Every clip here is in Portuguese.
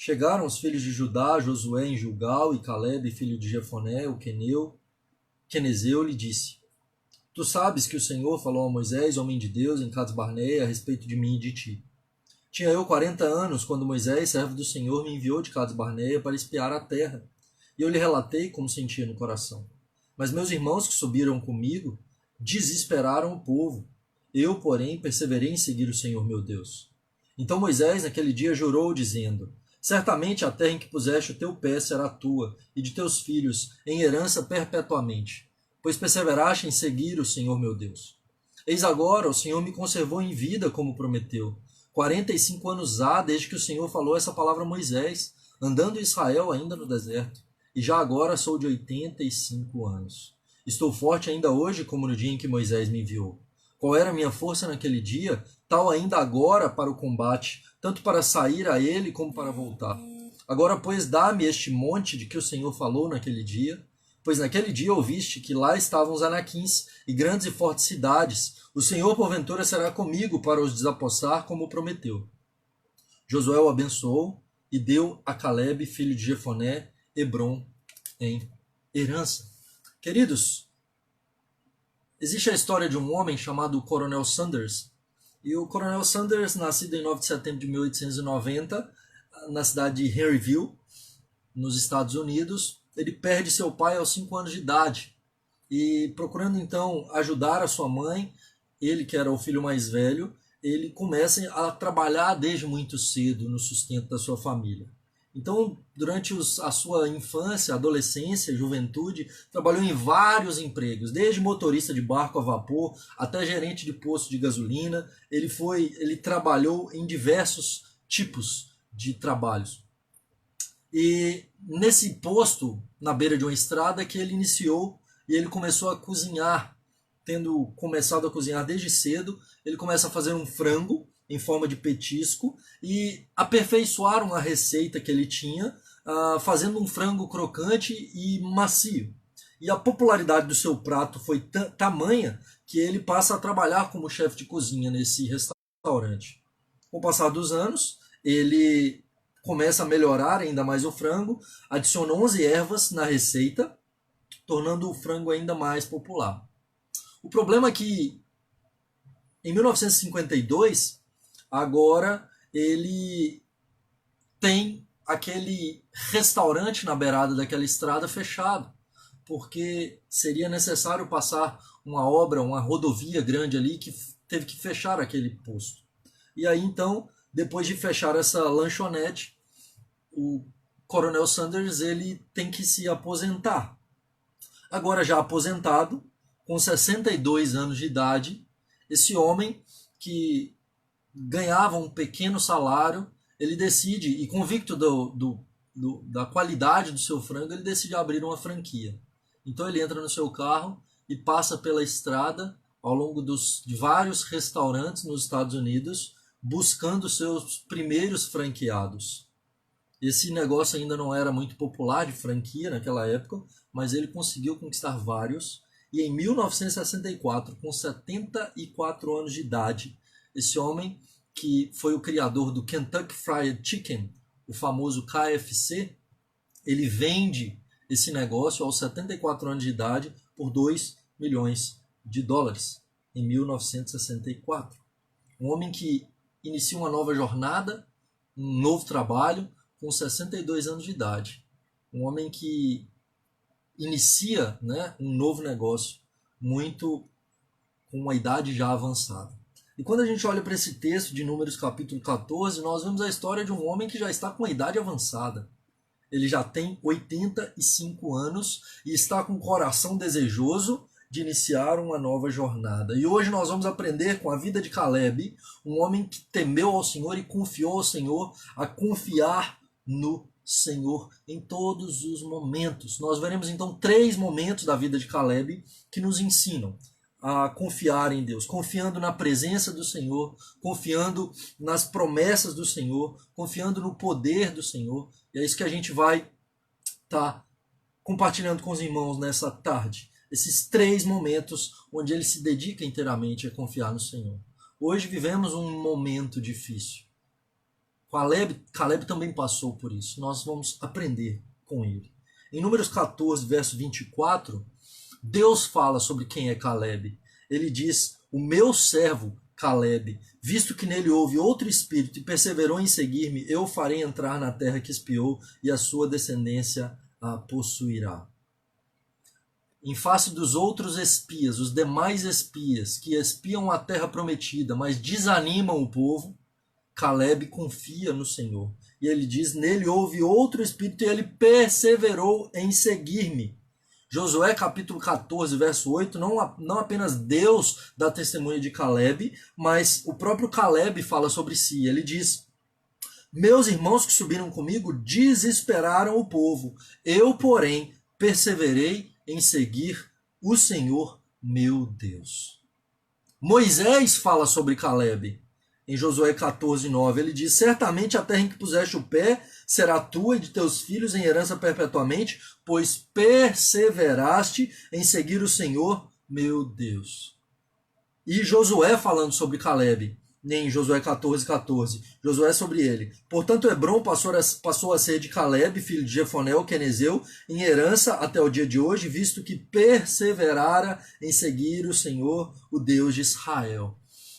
Chegaram os filhos de Judá, Josué em Gilgal, e Calebe, filho de Jefoné, o quenezeu, lhe disse: Tu sabes que o Senhor falou a Moisés, homem de Deus, em Cades Barneia, a respeito de mim e de ti. Tinha eu 40 anos quando Moisés, servo do Senhor, me enviou de Cades Barneia para espiar a terra, e eu lhe relatei como sentia no coração. Mas meus irmãos que subiram comigo desesperaram o povo. Eu, porém, perseverei em seguir o Senhor meu Deus. Então Moisés naquele dia jurou, dizendo: Certamente a terra em que puseste o teu pé será tua, e de teus filhos, em herança perpetuamente, pois perseveraste em seguir o Senhor meu Deus. Eis agora, o Senhor me conservou em vida, como prometeu. 45 anos há desde que o Senhor falou essa palavra a Moisés, andando Israel ainda no deserto, e já agora sou de 85 anos. Estou forte ainda hoje, como no dia em que Moisés me enviou. Qual era a minha força naquele dia, tal ainda agora para o combate, tanto para sair a ele como para voltar. Agora, pois, dá-me este monte de que o Senhor falou naquele dia, pois naquele dia ouviste que lá estavam os anaquins e grandes e fortes cidades. O Senhor, porventura, será comigo para os desapossar, como prometeu. Josué o abençoou e deu a Calebe, filho de Jefoné, Hebrom em herança. Queridos, existe a história de um homem chamado Coronel Sanders. E o Coronel Sanders, nascido em 9 de setembro de 1890, na cidade de Henryville, nos Estados Unidos, ele perde seu pai aos 5 anos de idade. E procurando então ajudar a sua mãe, ele que era o filho mais velho, ele começa a trabalhar desde muito cedo no sustento da sua família. Então, durante a sua infância, adolescência, juventude, trabalhou em vários empregos, desde motorista de barco a vapor até gerente de posto de gasolina. Ele trabalhou em diversos tipos de trabalhos. E nesse posto, na beira de uma estrada, que ele iniciou e ele começou a cozinhar. Tendo começado a cozinhar desde cedo, ele começa a fazer um frango em forma de petisco e aperfeiçoar uma receita que ele tinha, fazendo um frango crocante e macio. E a popularidade do seu prato foi tamanha que ele passa a trabalhar como chefe de cozinha nesse restaurante. Com o passar dos anos, ele começa a melhorar ainda mais o frango, adiciona 11 ervas na receita, tornando o frango ainda mais popular. O problema é que em 1952, agora ele tem aquele restaurante na beirada daquela estrada fechado, porque seria necessário passar uma obra, uma rodovia grande ali que teve que fechar aquele posto. E aí então, depois de fechar essa lanchonete, o Coronel Sanders ele tem que se aposentar. Agora já aposentado, com 62 anos de idade, esse homem que ganhava um pequeno salário, ele decide, e convicto da qualidade do seu frango, ele decide abrir uma franquia. Então ele entra no seu carro e passa pela estrada ao longo de vários restaurantes nos Estados Unidos, buscando seus primeiros franqueados. Esse negócio ainda não era muito popular de franquia naquela época, mas ele conseguiu conquistar vários. E em 1964, com 74 anos de idade, esse homem, que foi o criador do Kentucky Fried Chicken, o famoso KFC, ele vende esse negócio aos 74 anos de idade por 2 milhões de dólares, em 1964. Um homem que inicia uma nova jornada, um novo trabalho, com 62 anos de idade. Um homem que inicia, né, um novo negócio, muito com uma idade já avançada. E quando a gente olha para esse texto de Números capítulo 14, nós vemos a história de um homem que já está com uma idade avançada. Ele já tem 85 anos e está com o coração desejoso de iniciar uma nova jornada. E hoje nós vamos aprender com a vida de Calebe, um homem que temeu ao Senhor e confiou ao Senhor, a confiar no Senhor em todos os momentos. Nós veremos então 3 momentos da vida de Calebe que nos ensinam a confiar em Deus, confiando na presença do Senhor, confiando nas promessas do Senhor, confiando no poder do Senhor. E é isso que a gente vai estar compartilhando com os irmãos nessa tarde. Esses 3 momentos onde ele se dedica inteiramente a confiar no Senhor. Hoje vivemos um momento difícil. Caleb também passou por isso. Nós vamos aprender com ele. Em Números 14, verso 24, Deus fala sobre quem é Caleb. Ele diz: o meu servo Caleb, visto que nele houve outro espírito e perseverou em seguir-me, eu o farei entrar na terra que espiou e a sua descendência a possuirá. Em face dos outros espias, os demais espias que espiam a terra prometida, mas desanimam o povo, Caleb confia no Senhor. E ele diz: nele houve outro espírito e ele perseverou em seguir-me. Josué capítulo 14, verso 8, não apenas Deus dá testemunha de Caleb, mas o próprio Caleb fala sobre si. Ele diz: meus irmãos que subiram comigo desesperaram o povo. Eu, porém, perseverei em seguir o Senhor meu Deus. Moisés fala sobre Caleb. Em Josué 14, 9, ele diz: certamente a terra em que puseste o pé será tua e de teus filhos em herança perpetuamente, pois perseveraste em seguir o Senhor, meu Deus. E Josué falando sobre Caleb, em Josué 14, 14, Josué sobre ele: portanto Hebrom passou a ser de Caleb, filho de Jefoné, o quenezeu, em herança até o dia de hoje, visto que perseverara em seguir o Senhor, o Deus de Israel.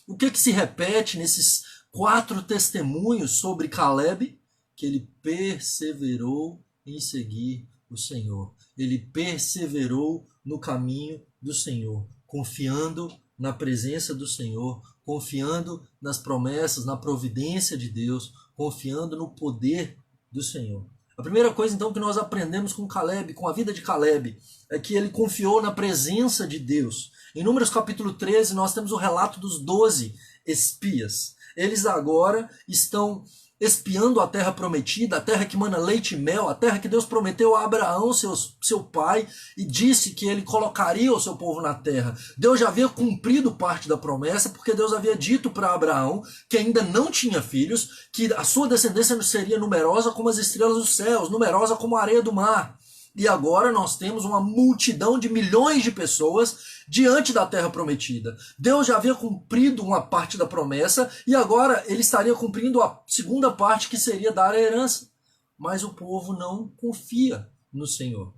O que se repete nesses 4 testemunhos sobre Caleb? Que ele perseverou em seguir o Senhor. Ele perseverou no caminho do Senhor, confiando na presença do Senhor, confiando nas promessas, na providência de Deus, confiando no poder do Senhor. A primeira coisa, então, que nós aprendemos com Caleb, com a vida de Caleb, é que ele confiou na presença de Deus. Em Números capítulo 13, nós temos o relato dos 12 espias. Eles agora estão espiando a terra prometida, a terra que mana leite e mel, a terra que Deus prometeu a Abraão, seu pai, e disse que ele colocaria o seu povo na terra. Deus já havia cumprido parte da promessa, porque Deus havia dito para Abraão, que ainda não tinha filhos, que a sua descendência seria numerosa como as estrelas dos céus, numerosa como a areia do mar. E agora nós temos uma multidão de milhões de pessoas diante da terra prometida. Deus já havia cumprido uma parte da promessa e agora ele estaria cumprindo a segunda parte, que seria dar a herança. Mas o povo não confia no Senhor.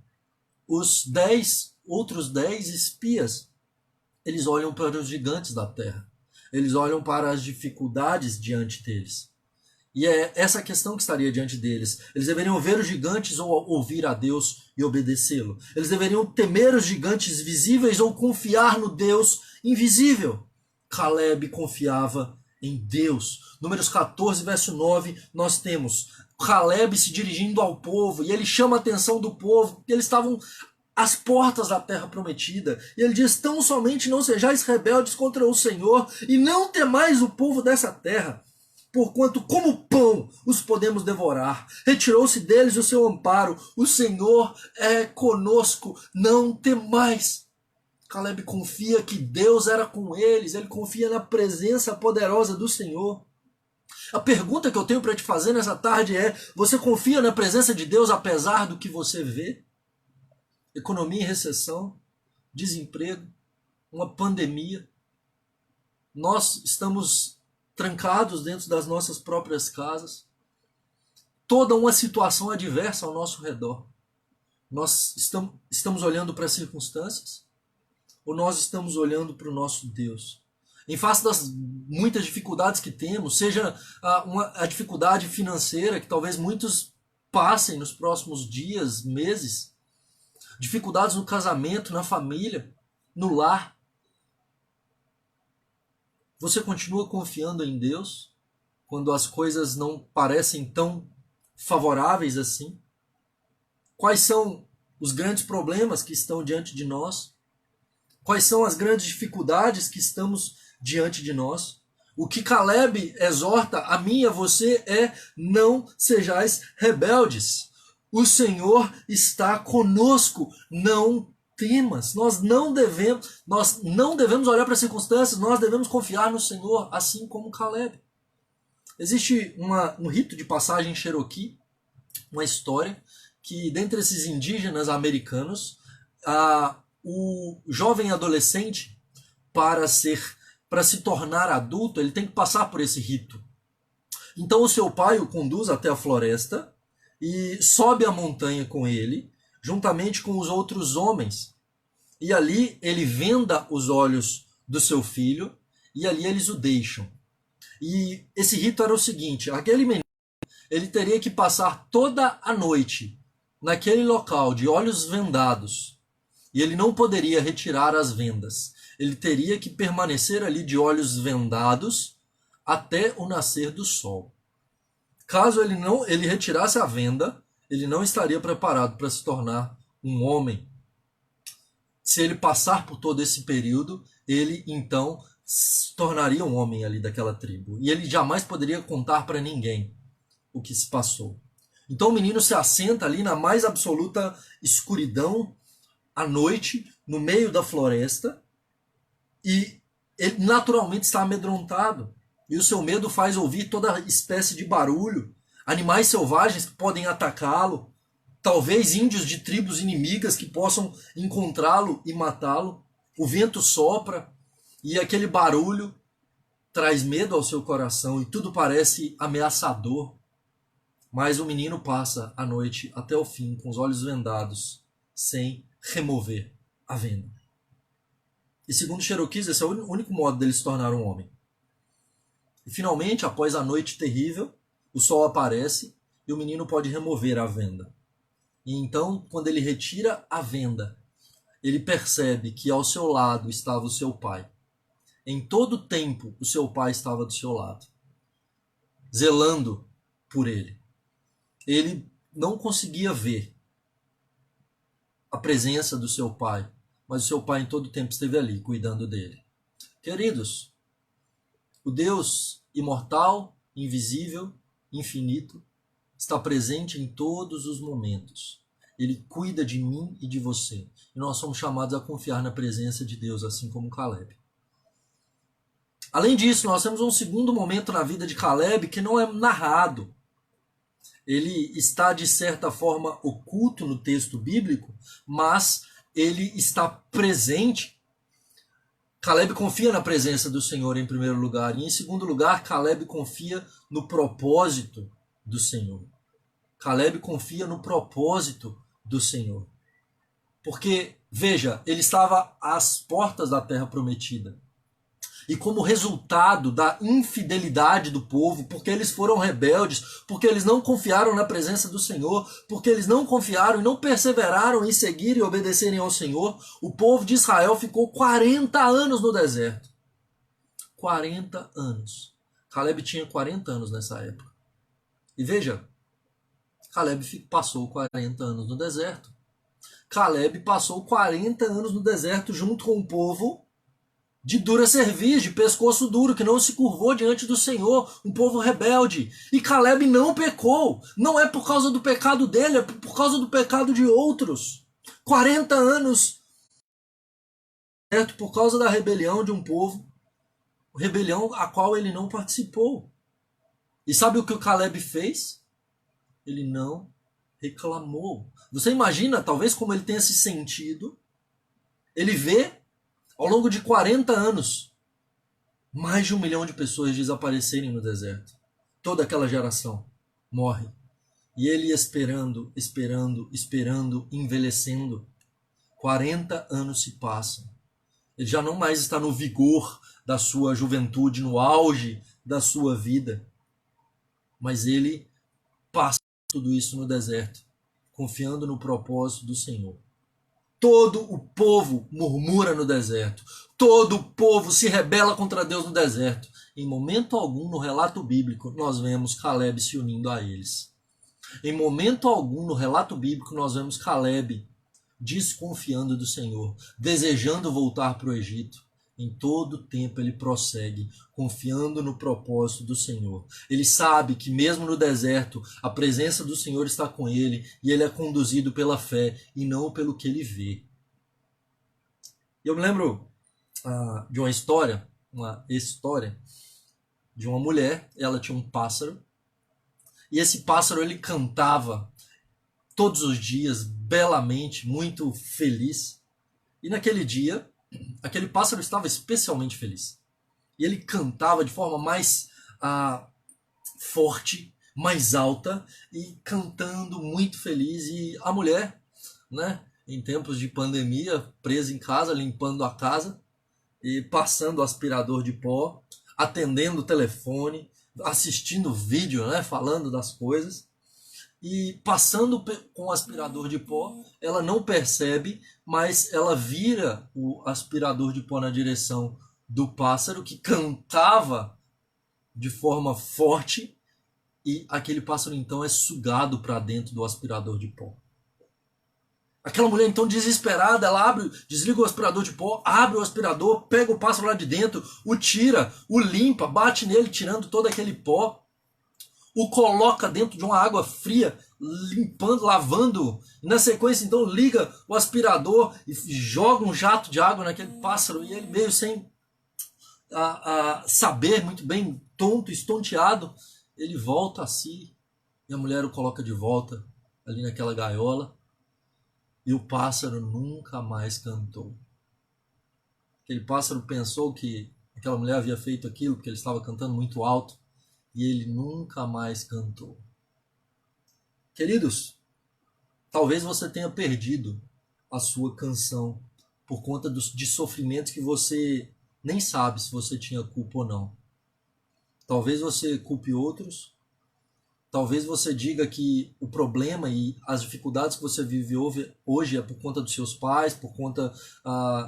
Os outros 10 espias, eles olham para os gigantes da terra. Eles olham para as dificuldades diante deles. E é essa questão que estaria diante deles. Eles deveriam ver os gigantes ou ouvir a Deus e obedecê-lo. Eles deveriam temer os gigantes visíveis ou confiar no Deus invisível. Caleb confiava em Deus. Números 14, verso 9, nós temos Caleb se dirigindo ao povo e ele chama a atenção do povo, porque eles estavam às portas da terra prometida. E ele diz: tão somente não sejais rebeldes contra o Senhor e não temais o povo dessa terra, porquanto como pão os podemos devorar. Retirou-se deles o seu amparo. O Senhor é conosco, não temais. Caleb confia que Deus era com eles, ele confia na presença poderosa do Senhor. A pergunta que eu tenho para te fazer nessa tarde é: você confia na presença de Deus apesar do que você vê? Economia em recessão, desemprego, uma pandemia. Nós estamos trancados dentro das nossas próprias casas, toda uma situação adversa ao nosso redor. Nós estamos olhando para as circunstâncias ou nós estamos olhando para o nosso Deus? Em face das muitas dificuldades que temos, seja a dificuldade financeira que talvez muitos passem nos próximos dias, meses, dificuldades no casamento, na família, no lar, você continua confiando em Deus quando as coisas não parecem tão favoráveis assim? Quais são os grandes problemas que estão diante de nós? Quais são as grandes dificuldades que estamos diante de nós? O que Caleb exorta a mim e a você é: não sejais rebeldes. O Senhor está conosco, não temas. Nós não devemos olhar para as circunstâncias, nós devemos confiar no Senhor, assim como Caleb. Existe um rito de passagem Cherokee, uma história, que dentre esses indígenas americanos, o jovem adolescente, para se tornar adulto, ele tem que passar por esse rito. Então o seu pai o conduz até a floresta e sobe a montanha com ele, juntamente com os outros homens. E ali ele venda os olhos do seu filho e ali eles o deixam. E esse rito era o seguinte: aquele menino ele teria que passar toda a noite naquele local de olhos vendados e ele não poderia retirar as vendas. Ele teria que permanecer ali de olhos vendados até o nascer do sol. Caso ele retirasse a venda, ele não estaria preparado para se tornar um homem. Se ele passar por todo esse período, ele então se tornaria um homem ali daquela tribo. E ele jamais poderia contar para ninguém o que se passou. Então o menino se assenta ali na mais absoluta escuridão, à noite, no meio da floresta, e ele naturalmente está amedrontado. E o seu medo faz ouvir toda espécie de barulho, animais selvagens que podem atacá-lo, talvez índios de tribos inimigas que possam encontrá-lo e matá-lo. O vento sopra e aquele barulho traz medo ao seu coração e tudo parece ameaçador. Mas o menino passa a noite até o fim com os olhos vendados, sem remover a venda. E segundo Cherokees, esse é o único modo dele se tornar um homem. E finalmente, após a noite terrível, o sol aparece e o menino pode remover a venda. E então, quando ele retira a venda, ele percebe que ao seu lado estava o seu pai. Em todo o tempo, o seu pai estava do seu lado, zelando por ele. Ele não conseguia ver a presença do seu pai, mas o seu pai em todo o tempo esteve ali, cuidando dele. Queridos, o Deus imortal, invisível, infinito, está presente em todos os momentos. Ele cuida de mim e de você. E nós somos chamados a confiar na presença de Deus, assim como Caleb. Além disso, nós temos um segundo momento na vida de Caleb que não é narrado. Ele está, de certa forma, oculto no texto bíblico, mas ele está presente. Caleb confia na presença do Senhor em primeiro lugar. E em segundo lugar, Caleb confia no propósito do Senhor. Caleb confia no propósito do Senhor. Porque, veja, ele estava às portas da terra prometida. E como resultado da infidelidade do povo, porque eles foram rebeldes, porque eles não confiaram na presença do Senhor, porque eles não confiaram e não perseveraram em seguir e obedecerem ao Senhor, o povo de Israel ficou 40 anos no deserto. 40 anos. Caleb tinha 40 anos nessa época. E veja, Caleb passou 40 anos no deserto. Caleb passou 40 anos no deserto junto com o povo de dura cerviz, de pescoço duro, que não se curvou diante do Senhor, um povo rebelde. E Caleb não pecou. Não é por causa do pecado dele, é por causa do pecado de outros. 40 anos, certo? Por causa da rebelião de um povo, rebelião a qual ele não participou. E sabe o que o Caleb fez? Ele não reclamou. Você imagina, talvez, como ele tenha se sentido? Ele vê, ao longo de 40 anos, mais de 1 milhão de pessoas desaparecerem no deserto. Toda aquela geração morre. E ele esperando, esperando, esperando, envelhecendo. 40 anos se passam. Ele já não mais está no vigor da sua juventude, no auge da sua vida. Mas ele passa tudo isso no deserto, confiando no propósito do Senhor. Todo o povo murmura no deserto. Todo o povo se rebela contra Deus no deserto. Em momento algum no relato bíblico nós vemos Caleb se unindo a eles. Em momento algum no relato bíblico nós vemos Caleb desconfiando do Senhor, desejando voltar para o Egito. Em todo tempo ele prossegue, confiando no propósito do Senhor. Ele sabe que mesmo no deserto, a presença do Senhor está com ele e ele é conduzido pela fé e não pelo que ele vê. Eu me lembro de uma história de uma mulher. Ela tinha um pássaro e esse pássaro ele cantava todos os dias, belamente, muito feliz. E naquele dia, aquele pássaro estava especialmente feliz. E ele cantava de forma mais forte, mais alta e cantando muito feliz. E a mulher, né, em tempos de pandemia, presa em casa, limpando a casa e passando o aspirador de pó, atendendo o telefone, assistindo vídeo, né, falando das coisas. E passando com o aspirador de pó, ela não percebe, mas ela vira o aspirador de pó na direção do pássaro que cantava de forma forte, e aquele pássaro então é sugado para dentro do aspirador de pó. Aquela mulher então desesperada, ela abre, desliga o aspirador de pó, abre o aspirador, pega o pássaro lá de dentro, o tira, o limpa, bate nele tirando todo aquele pó, o coloca dentro de uma água fria, limpando, lavando, e na sequência então liga o aspirador e joga um jato de água naquele pássaro, e ele meio sem saber muito bem, tonto, estonteado, ele volta a si, e a mulher o coloca de volta ali naquela gaiola, e o pássaro nunca mais cantou. Aquele pássaro pensou que aquela mulher havia feito aquilo porque ele estava cantando muito alto, e ele nunca mais cantou. Queridos, talvez você tenha perdido a sua canção por conta de sofrimentos que você nem sabe se você tinha culpa ou não. Talvez você culpe outros. Talvez você diga que o problema e as dificuldades que você vive hoje é por conta dos seus pais, por conta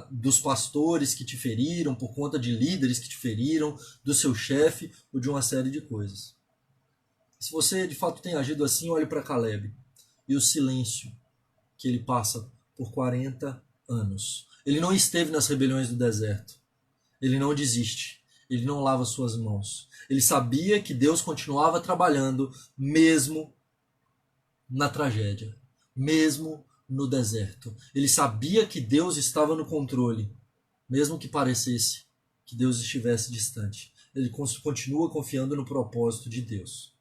dos pastores que te feriram, por conta de líderes que te feriram, do seu chefe ou de uma série de coisas. Se você de fato tem agido assim, olhe para Caleb e o silêncio que ele passa por 40 anos. Ele não esteve nas rebeliões do deserto. Ele não desiste. Ele não lava suas mãos. Ele sabia que Deus continuava trabalhando mesmo na tragédia, mesmo no deserto. Ele sabia que Deus estava no controle, mesmo que parecesse que Deus estivesse distante. Ele continua confiando no propósito de Deus.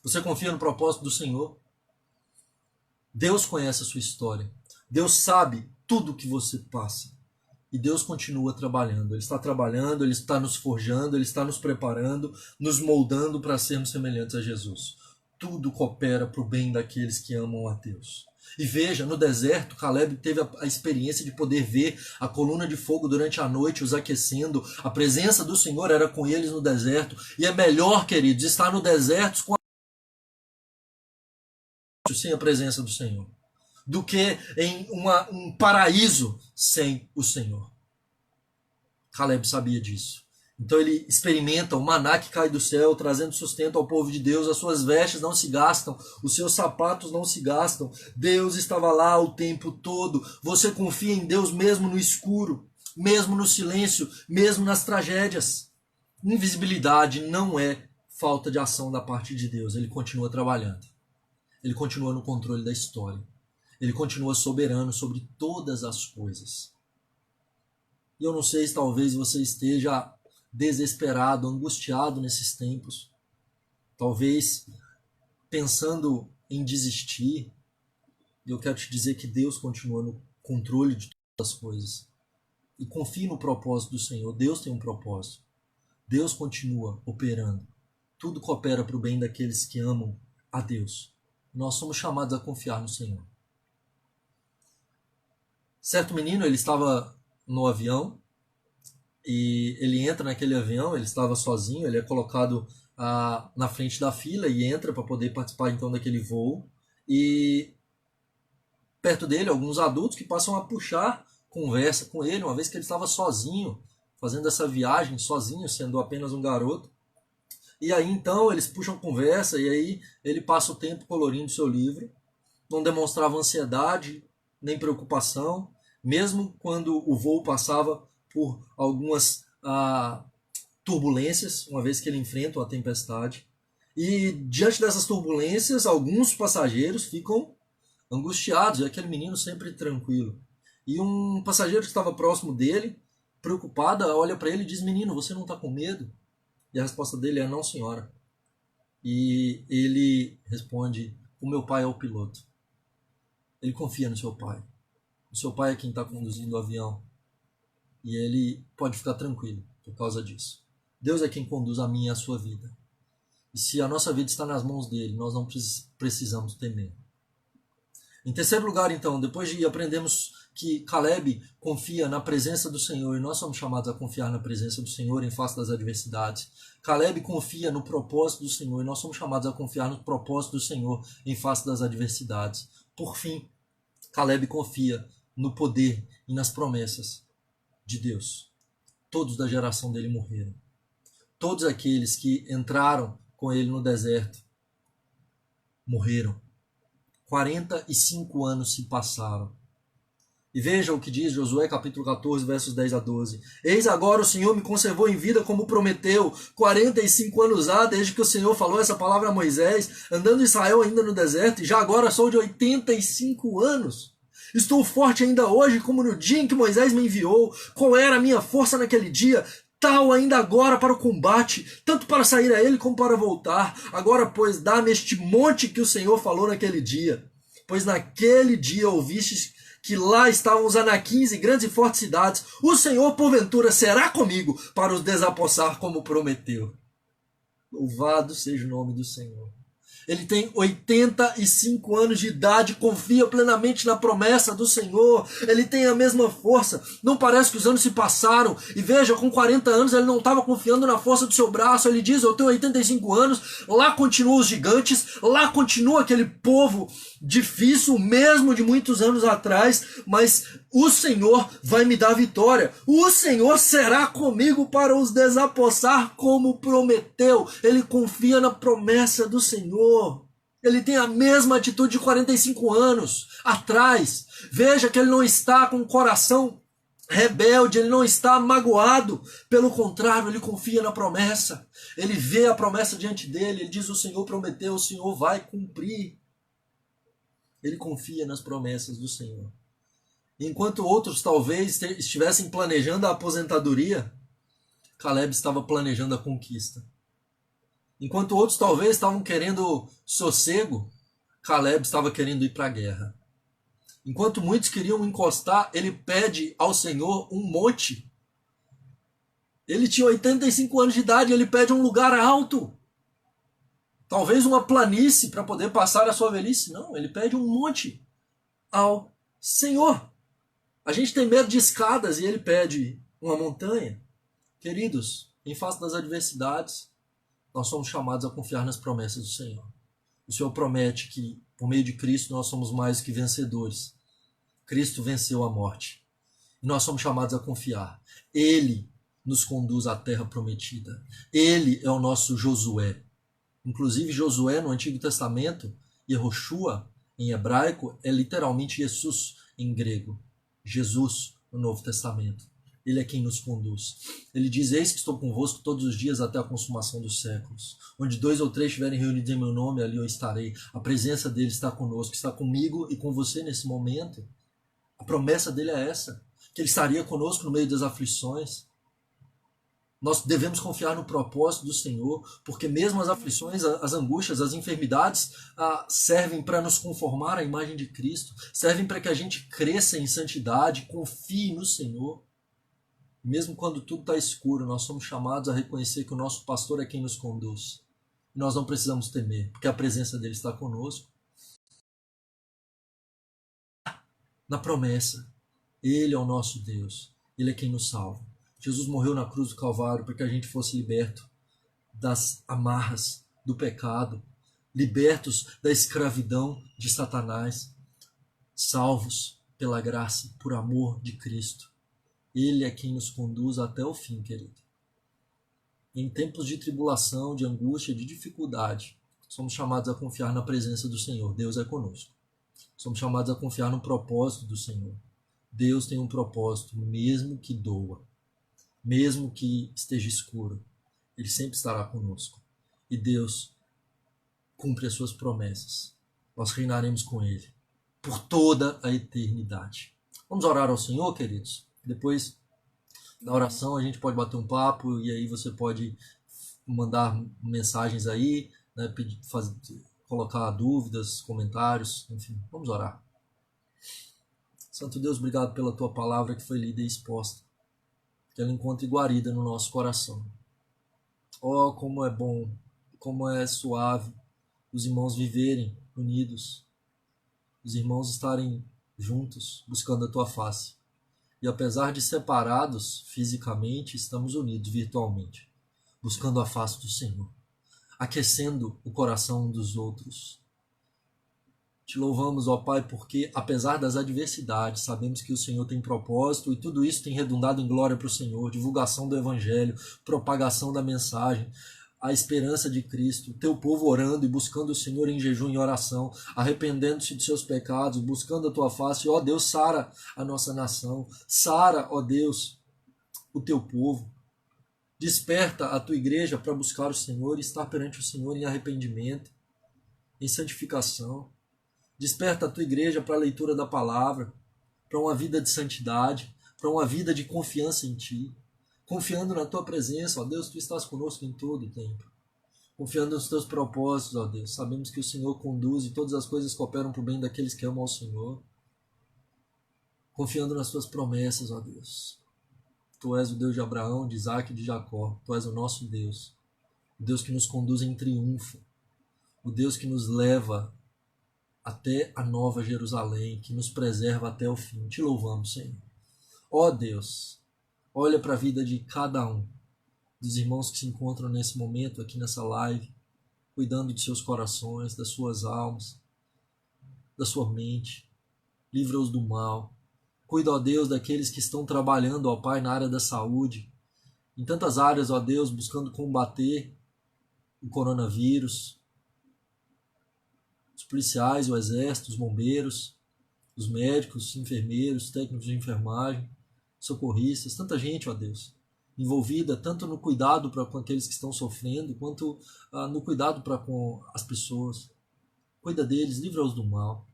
Você confia no propósito do Senhor? Deus conhece a sua história. Deus sabe tudo o que você passa. E Deus continua trabalhando. Ele está trabalhando, Ele está nos forjando, Ele está nos preparando, nos moldando para sermos semelhantes a Jesus. Tudo coopera para o bem daqueles que amam a Deus. E veja, no deserto, Caleb teve a experiência de poder ver a coluna de fogo durante a noite, os aquecendo. A presença do Senhor era com eles no deserto. E é melhor, queridos, estar no deserto sem a presença do Senhor, do que em um paraíso sem o Senhor. Caleb sabia disso. Então ele experimenta o maná que cai do céu, trazendo sustento ao povo de Deus. As suas vestes não se gastam, os seus sapatos não se gastam. Deus estava lá o tempo todo. Você confia em Deus mesmo no escuro, mesmo no silêncio, mesmo nas tragédias. Invisibilidade não é falta de ação da parte de Deus. Ele continua trabalhando. Ele continua no controle da história. Ele continua soberano sobre todas as coisas. E eu não sei se talvez você esteja desesperado, angustiado nesses tempos. Talvez pensando em desistir. Eu quero te dizer que Deus continua no controle de todas as coisas. E confie no propósito do Senhor. Deus tem um propósito. Deus continua operando. Tudo coopera para o bem daqueles que amam a Deus. Nós somos chamados a confiar no Senhor. Certo menino, ele estava no avião e ele entra naquele avião, ele estava sozinho, ele é colocado na frente da fila e entra para poder participar então daquele voo. E perto dele, alguns adultos que passam a puxar conversa com ele, uma vez que ele estava sozinho, fazendo essa viagem sozinho, sendo apenas um garoto. E aí então eles puxam conversa e aí ele passa o tempo colorindo seu livro, não demonstrava ansiedade nem preocupação, mesmo quando o voo passava por algumas turbulências, uma vez que ele enfrenta uma tempestade. E diante dessas turbulências, alguns passageiros ficam angustiados, e aquele menino sempre tranquilo. E um passageiro que estava próximo dele, preocupada, olha para ele e diz: menino, você não está com medo? E a resposta dele é: não, senhora. E ele responde: o meu pai é o piloto. Ele confia no seu pai. O seu pai é quem está conduzindo o avião. E ele pode ficar tranquilo por causa disso. Deus é quem conduz a minha e a sua vida. E se a nossa vida está nas mãos dele, nós não precisamos temer. Em terceiro lugar, então, depois de aprendermos que Caleb confia na presença do Senhor, e nós somos chamados a confiar na presença do Senhor em face das adversidades. Caleb confia no propósito do Senhor, e nós somos chamados a confiar no propósito do Senhor em face das adversidades. Por fim, Caleb confia no poder e nas promessas de Deus. Todos da geração dele morreram. Todos aqueles que entraram com ele no deserto morreram. 45 anos se passaram. E veja o que diz Josué capítulo 14, versos 10 a 12. Eis agora o Senhor me conservou em vida como prometeu. 45 anos há desde que o Senhor falou essa palavra a Moisés, andando Israel ainda no deserto, e já agora sou de 85 anos. Estou forte ainda hoje, como no dia em que Moisés me enviou. Qual era a minha força naquele dia? Tal ainda agora para o combate, tanto para sair a ele como para voltar. Agora, pois, dá-me este monte que o Senhor falou naquele dia. Pois naquele dia ouvistes que lá estavam os anaquins e grandes e fortes cidades. O Senhor, porventura, será comigo para os desapossar como prometeu. Louvado seja o nome do Senhor. Ele tem 85 anos de idade, confia plenamente na promessa do Senhor. Ele tem a mesma força. Não parece que os anos se passaram. E veja, com 40 anos ele não estava confiando na força do seu braço. Ele diz, eu tenho 85 anos, lá continuam os gigantes, lá continua aquele povo difícil, mesmo de muitos anos atrás, mas o Senhor vai me dar vitória. O Senhor será comigo para os desapossar como prometeu. Ele confia na promessa do Senhor. Ele tem a mesma atitude de 45 anos atrás. Veja que ele não está com o coração rebelde, ele não está magoado. Pelo contrário, ele confia na promessa. Ele vê a promessa diante dele. Ele diz, o Senhor prometeu, o Senhor vai cumprir. Ele confia nas promessas do Senhor. Enquanto outros talvez estivessem planejando a aposentadoria, Caleb estava planejando a conquista. Enquanto outros talvez estavam querendo sossego, Caleb estava querendo ir para a guerra. Enquanto muitos queriam encostar, ele pede ao Senhor um monte. Ele tinha 85 anos de idade, ele pede um lugar alto. Talvez uma planície para poder passar a sua velhice. Não, ele pede um monte ao Senhor. A gente tem medo de escadas e ele pede uma montanha. Queridos, em face das adversidades, nós somos chamados a confiar nas promessas do Senhor. O Senhor promete que, por meio de Cristo, nós somos mais que vencedores. Cristo venceu a morte. E nós somos chamados a confiar. Ele nos conduz à terra prometida. Ele é o nosso Josué. Inclusive, Josué no Antigo Testamento, Yehoshua em hebraico, é literalmente Jesus em grego. Jesus no Novo Testamento. Ele é quem nos conduz. Ele diz, eis que estou convosco todos os dias até a consumação dos séculos. Onde 2 ou 3 estiverem reunidos em meu nome, ali eu estarei. A presença dele está conosco, está comigo e com você nesse momento. A promessa dele é essa, que ele estaria conosco no meio das aflições. Nós devemos confiar no propósito do Senhor, porque mesmo as aflições, as angústias, as enfermidades servem para nos conformar à imagem de Cristo, servem para que a gente cresça em santidade, confie no Senhor. Mesmo quando tudo está escuro, nós somos chamados a reconhecer que o nosso pastor é quem nos conduz. E nós não precisamos temer, porque a presença dele está conosco. Na promessa, ele é o nosso Deus, ele é quem nos salva. Jesus morreu na cruz do Calvário para que a gente fosse liberto das amarras do pecado, libertos da escravidão de Satanás, salvos pela graça, por amor de Cristo. Ele é quem nos conduz até o fim, querido. Em tempos de tribulação, de angústia, de dificuldade, somos chamados a confiar na presença do Senhor. Deus é conosco. Somos chamados a confiar no propósito do Senhor. Deus tem um propósito, mesmo que doa. Mesmo que esteja escuro, ele sempre estará conosco. E Deus cumpre as suas promessas. Nós reinaremos com ele por toda a eternidade. Vamos orar ao Senhor, queridos? Depois da oração a gente pode bater um papo e aí você pode mandar mensagens aí, né, colocar dúvidas, comentários, enfim. Vamos orar. Santo Deus, obrigado pela tua palavra que foi lida e exposta. Que ela encontre guarida no nosso coração. Oh, como é bom como é suave os irmãos viverem unidos, os irmãos estarem juntos, buscando a tua face. E apesar de separados fisicamente, estamos unidos virtualmente, buscando a face do Senhor, aquecendo o coração um dos outros. Te louvamos, ó Pai, porque apesar das adversidades, sabemos que o Senhor tem propósito e tudo isso tem redundado em glória para o Senhor, divulgação do Evangelho, propagação da mensagem, a esperança de Cristo, teu povo orando e buscando o Senhor em jejum e oração, arrependendo-se de seus pecados, buscando a tua face. Ó Deus, sara a nossa nação, sara, ó Deus, o teu povo. Desperta a tua igreja para buscar o Senhor e estar perante o Senhor em arrependimento, em santificação. Desperta a tua igreja para a leitura da palavra, para uma vida de santidade, para uma vida de confiança em ti, confiando na tua presença, ó Deus, tu estás conosco em todo o tempo. Confiando nos teus propósitos, ó Deus. Sabemos que o Senhor conduz e todas as coisas cooperam para o bem daqueles que amam ao Senhor. Confiando nas tuas promessas, ó Deus. Tu és o Deus de Abraão, de Isaac e de Jacó. Tu és o nosso Deus. O Deus que nos conduz em triunfo. O Deus que nos leva até a nova Jerusalém, que nos preserva até o fim. Te louvamos, Senhor. Ó Deus, olha para a vida de cada um dos irmãos que se encontram nesse momento aqui nessa live, cuidando de seus corações, das suas almas, da sua mente. Livra-os do mal. Cuida, ó Deus, daqueles que estão trabalhando, ó Pai, na área da saúde, em tantas áreas, ó Deus, buscando combater o coronavírus. Os policiais, o exército, os bombeiros, os médicos, os enfermeiros, técnicos de enfermagem, socorristas, tanta gente, ó Deus, envolvida tanto no cuidado para com aqueles que estão sofrendo, quanto no cuidado para com as pessoas. Cuida deles, livra-os do mal.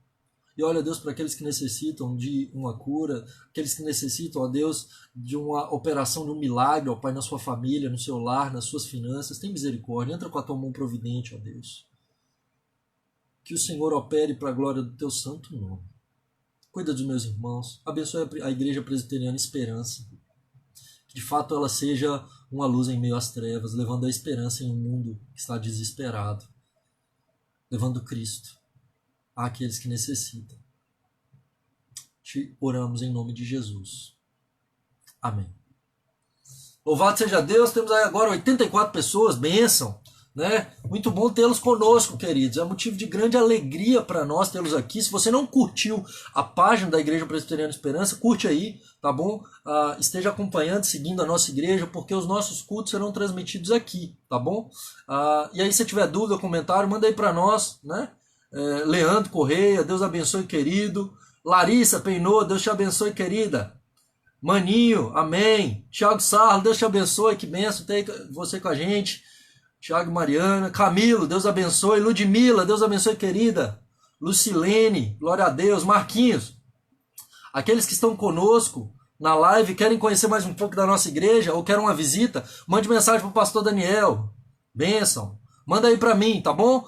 E olha, Deus, para aqueles que necessitam de uma cura, aqueles que necessitam, ó Deus, de uma operação, de um milagre, ó Pai, na sua família, no seu lar, nas suas finanças, tem misericórdia, entra com a tua mão providente, ó Deus. Que o Senhor opere para a glória do teu santo nome. Cuida dos meus irmãos. Abençoe a Igreja Presbiteriana Esperança. Que de fato ela seja uma luz em meio às trevas, levando a esperança em um mundo que está desesperado. Levando Cristo àqueles que necessitam. Te oramos em nome de Jesus. Amém. Louvado seja Deus. Temos aí agora 84 pessoas. Bênção. Né? Muito bom tê-los conosco, queridos. É motivo de grande alegria para nós tê-los aqui. Se você não curtiu a página da Igreja Presbiteriana Esperança, curte aí, tá bom? Esteja acompanhando, seguindo a nossa igreja, porque os nossos cultos serão transmitidos aqui, tá bom? E aí, se tiver dúvida, comentário, manda aí para nós, né? Leandro Correia, Deus abençoe, querido. Larissa Peinô, Deus te abençoe, querida. Maninho, amém. Thiago Sarro, Deus te abençoe, que benção ter você com a gente. Tiago e Mariana, Camilo, Deus abençoe, Ludmila, Deus abençoe, querida, Lucilene, glória a Deus, Marquinhos, aqueles que estão conosco na live, querem conhecer mais um pouco da nossa igreja, ou querem uma visita, mande mensagem para o pastor Daniel, bênção, manda aí para mim, tá bom?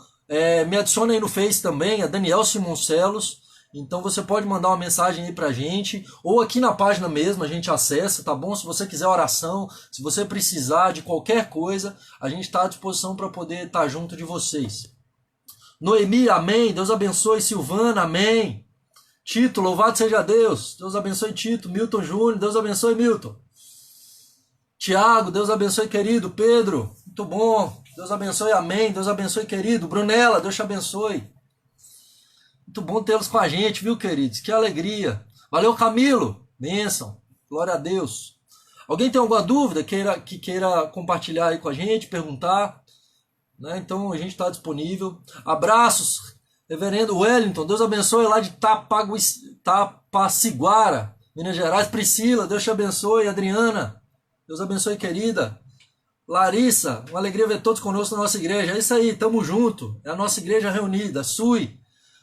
Me adiciona aí no Face também, é Daniel Simoncelos. Então você pode mandar uma mensagem aí pra gente, ou aqui na página mesmo a gente acessa, tá bom? Se você quiser oração, se você precisar de qualquer coisa, a gente está à disposição para poder estar junto de vocês. Noemi, amém. Deus abençoe. Silvana, amém. Tito, louvado seja Deus. Deus abençoe Tito. Milton Júnior, Deus abençoe Milton. Tiago, Deus abençoe querido. Pedro, muito bom. Deus abençoe, amém. Deus abençoe querido. Brunella, Deus te abençoe. Muito bom tê-los com a gente, viu, queridos? Que alegria. Valeu, Camilo. Bênção. Glória a Deus. Alguém tem alguma dúvida que queira compartilhar aí com a gente, perguntar? Né? Então, a gente está disponível. Abraços, reverendo Wellington. Deus abençoe lá de Tapaciguara, Minas Gerais. Priscila, Deus te abençoe. Adriana, Deus abençoe, querida. Larissa, uma alegria ver todos conosco na nossa igreja. É isso aí, tamo junto. É a nossa igreja reunida. Sui.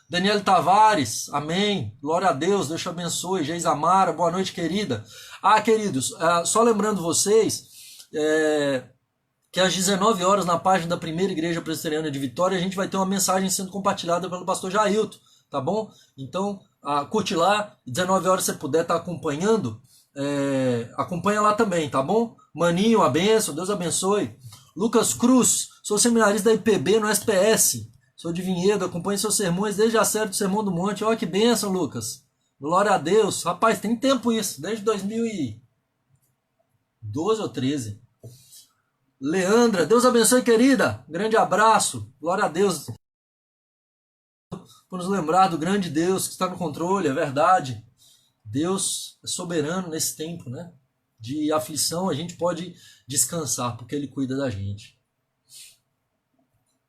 Daniel Tavares, amém, glória a Deus, Deus te abençoe. Geis Amara, boa noite, querida. Queridos, só lembrando vocês que às 19 horas na página da Primeira Igreja Presbiteriana de Vitória a gente vai ter uma mensagem sendo compartilhada pelo pastor Jailton, tá bom? Então, curte lá, 19 horas se você puder estar acompanhando, acompanha lá também, tá bom? Maninho, a bênção, Deus abençoe. Lucas Cruz, sou seminarista da IPB no SPS. Sou de Vinhedo, acompanho seus sermões desde a série do Sermão do Monte. Olha que bênção, Lucas. Glória a Deus. Rapaz, tem tempo isso, desde 2012 ou 13. Leandra, Deus abençoe, querida. Grande abraço. Glória a Deus por nos lembrar do grande Deus que está no controle, é verdade. Deus é soberano nesse tempo, né? De aflição, a gente pode descansar, porque Ele cuida da gente.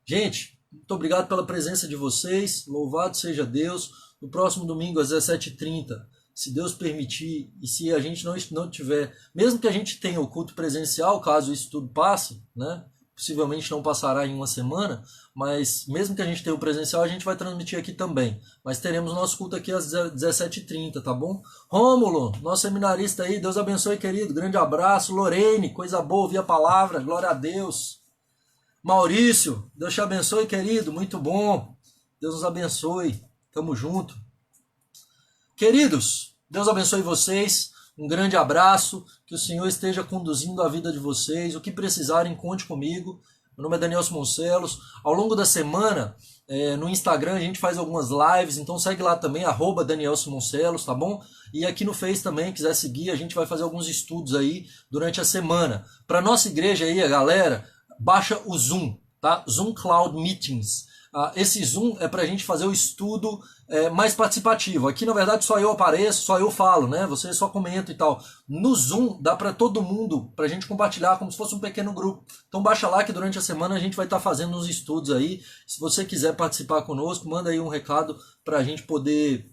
Gente, muito obrigado pela presença de vocês. Louvado seja Deus. No próximo domingo, às 17h30, se Deus permitir, e se a gente não tiver, mesmo que a gente tenha o culto presencial, caso isso tudo passe, né? Possivelmente não passará em uma semana, mas mesmo que a gente tenha o presencial, a gente vai transmitir aqui também. Mas teremos nosso culto aqui às 17h30, tá bom? Rômulo, nosso seminarista aí, Deus abençoe, querido. Grande abraço. Lorene, coisa boa, ouvir a palavra, glória a Deus. Maurício, Deus te abençoe, querido, muito bom. Deus nos abençoe, tamo junto. Queridos, Deus abençoe vocês. Um grande abraço, que o Senhor esteja conduzindo a vida de vocês. O que precisarem, conte comigo. Meu nome é Daniel Simoncelos. Ao longo da semana, no Instagram, a gente faz algumas lives, então segue lá também, @Daniel Simoncelos, tá bom? E aqui no Face também, quiser seguir, a gente vai fazer alguns estudos aí durante a semana. Para nossa igreja aí, a galera, baixa o Zoom, tá? Zoom Cloud Meetings. Esse Zoom é para a gente fazer o estudo mais participativo. Aqui, na verdade, só eu apareço, só eu falo, né? Você só comenta e tal. No Zoom, dá para todo mundo, para a gente compartilhar como se fosse um pequeno grupo. Então, baixa lá que durante a semana a gente vai estar fazendo uns estudos aí. Se você quiser participar conosco, manda aí um recado para a gente poder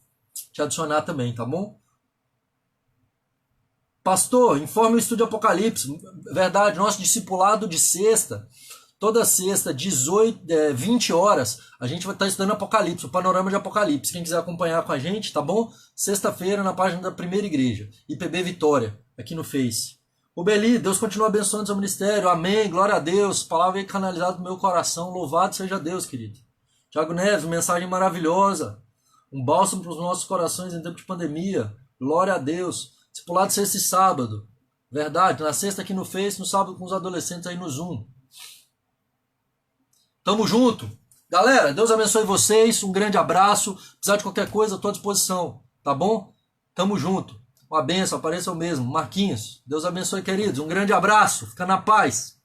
te adicionar também, tá bom? Pastor, informe o Estudo de Apocalipse. Verdade, nosso discipulado de sexta. Toda sexta, 20 horas, a gente vai estar estudando Apocalipse, o panorama de Apocalipse. Quem quiser acompanhar com a gente, tá bom? Sexta-feira, na página da Primeira Igreja, IPB Vitória, aqui no Face. O Beli, Deus continua abençoando seu ministério, amém, glória a Deus, palavra aí canalizada no meu coração, louvado seja Deus, querido. Tiago Neves, mensagem maravilhosa, um bálsamo para os nossos corações em tempo de pandemia, glória a Deus. Discipulado sexta e sábado, verdade, na sexta aqui no Face, no sábado com os adolescentes aí no Zoom. Tamo junto. Galera, Deus abençoe vocês. Um grande abraço. Precisar de qualquer coisa, estou à disposição. Tá bom? Tamo junto. Uma benção, apareçam mesmo. Marquinhos, Deus abençoe, queridos. Um grande abraço. Fica na paz.